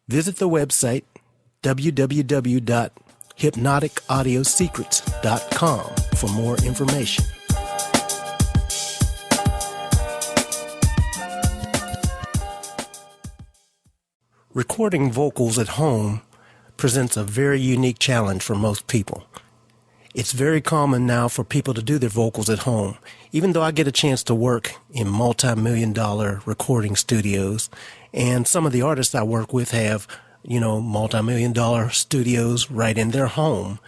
Visit the website www.hypnoticaudiosecrets.com for more information. Recording vocals at home presents a very unique challenge for most people. It's very common now for people to do their vocals at home. Even though I get a chance to work in multi-million-dollar recording studios, and some of the artists I work with have, multi-million-dollar studios right in their home,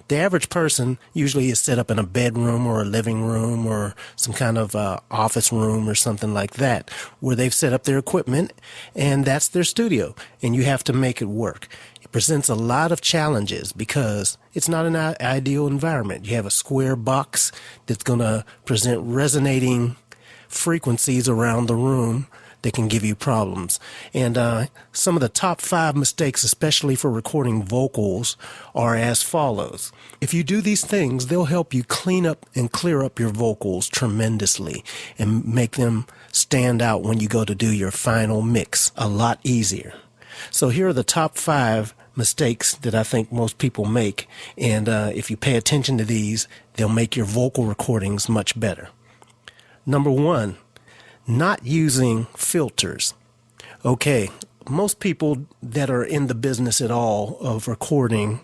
the average person usually is set up in a bedroom or a living room or some kind of office room or something like that, where they've set up their equipment, and that's their studio, and you have to make it work. Presents a lot of challenges because it's not an ideal environment. You have a square box that's going to present resonating frequencies around the room that can give you problems. And some of the top 5 mistakes, especially for recording vocals, are as follows. If you do these things, they'll help you clean up and clear up your vocals tremendously and make them stand out when you go to do your final mix a lot easier. So here are the top 5 mistakes that I think most people make, and if you pay attention to these, they'll make your vocal recordings much better. Number 1, not using filters. Okay, most people that are in the business at all of recording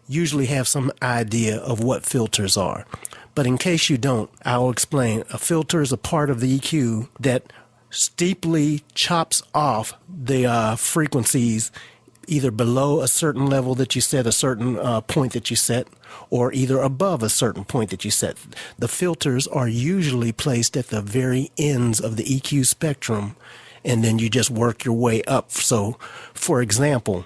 usually have some idea of what filters are. But in case you don't, I'll explain. A filter is a part of the EQ that steeply chops off the frequencies either below a certain level that you set, a certain point that you set, or either above a certain point that you set. The filters are usually placed at the very ends of the EQ spectrum, and then you just work your way up. So, for example,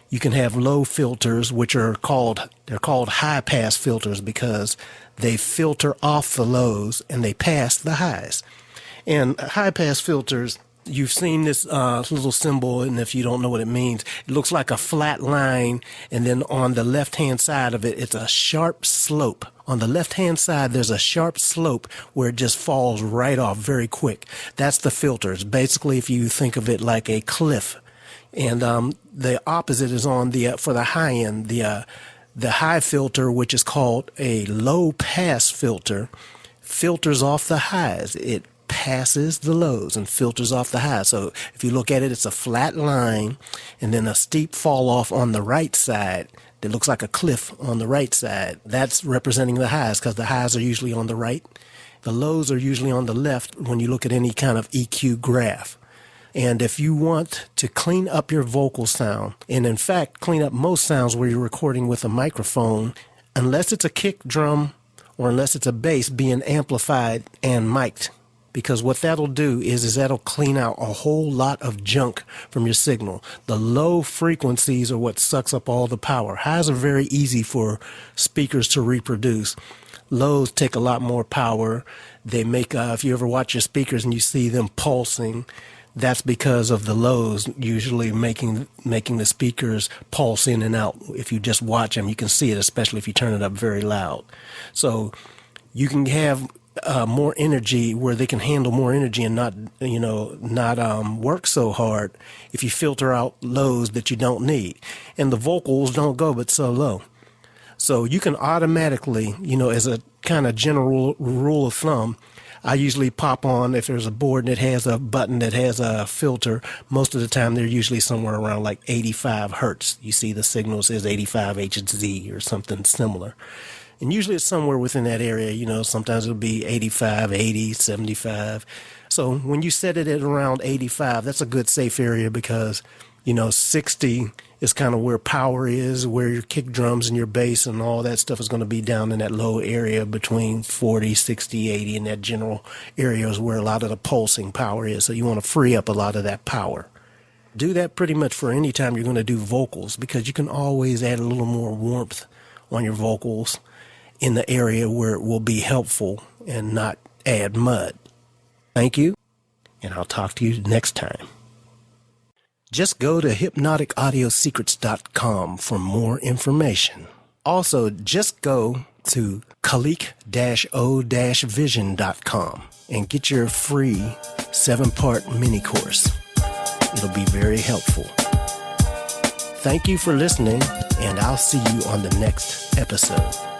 you can have low filters, which are called high-pass filters because they filter off the lows and they pass the highs. And high-pass filters, you've seen this little symbol, and if you don't know what it means, it looks like a flat line, and then on the left-hand side of it, it's a sharp slope. On the left-hand side, there's a sharp slope where it just falls right off very quick. That's the filters. Basically, if you think of it like a cliff. And the opposite is on for the high end, the high filter, which is called a low-pass filter, filters off the highs. It passes the lows and filters off the highs. So if you look at it, it's a flat line and then a steep fall off on the right side that looks like a cliff on the right side. That's representing the highs because the highs are usually on the right. The lows are usually on the left when you look at any kind of EQ graph. And if you want to clean up your vocal sound, and in fact clean up most sounds where you're recording with a microphone, unless it's a kick drum or unless it's a bass being amplified and mic'd, because what that'll do is that'll clean out a whole lot of junk from your signal. The low frequencies are what sucks up all the power. Highs are very easy for speakers to reproduce. Lows take a lot more power. They make, if you ever watch your speakers and you see them pulsing, that's because of the lows usually making the speakers pulse in and out. If you just watch them, you can see it, especially if you turn it up very loud. So you can have more energy where they can handle more energy and not work so hard if you filter out lows that you don't need. And the vocals don't go but so low. So you can automatically, as a kind of general rule of thumb, I usually pop on, if there's a board that has a button that has a filter, most of the time they're usually somewhere around like 85 hertz. You see the signal says 85 Hz or something similar. And usually it's somewhere within that area, sometimes it'll be 85, 80, 75. So when you set it at around 85, that's a good safe area because, 60 is kind of where power is, where your kick drums and your bass and all that stuff is going to be down in that low area between 40, 60, 80, and that general area is where a lot of the pulsing power is. So you want to free up a lot of that power. Do that pretty much for any time you're going to do vocals because you can always add a little more warmth on your vocals in the area where it will be helpful and not add mud. Thank you, and I'll talk to you next time. Just go to hypnoticaudiosecrets.com for more information. Also, just go to kalik-o-vision.com and get your free 7-part mini course. It'll be very helpful. Thank you for listening, and I'll see you on the next episode.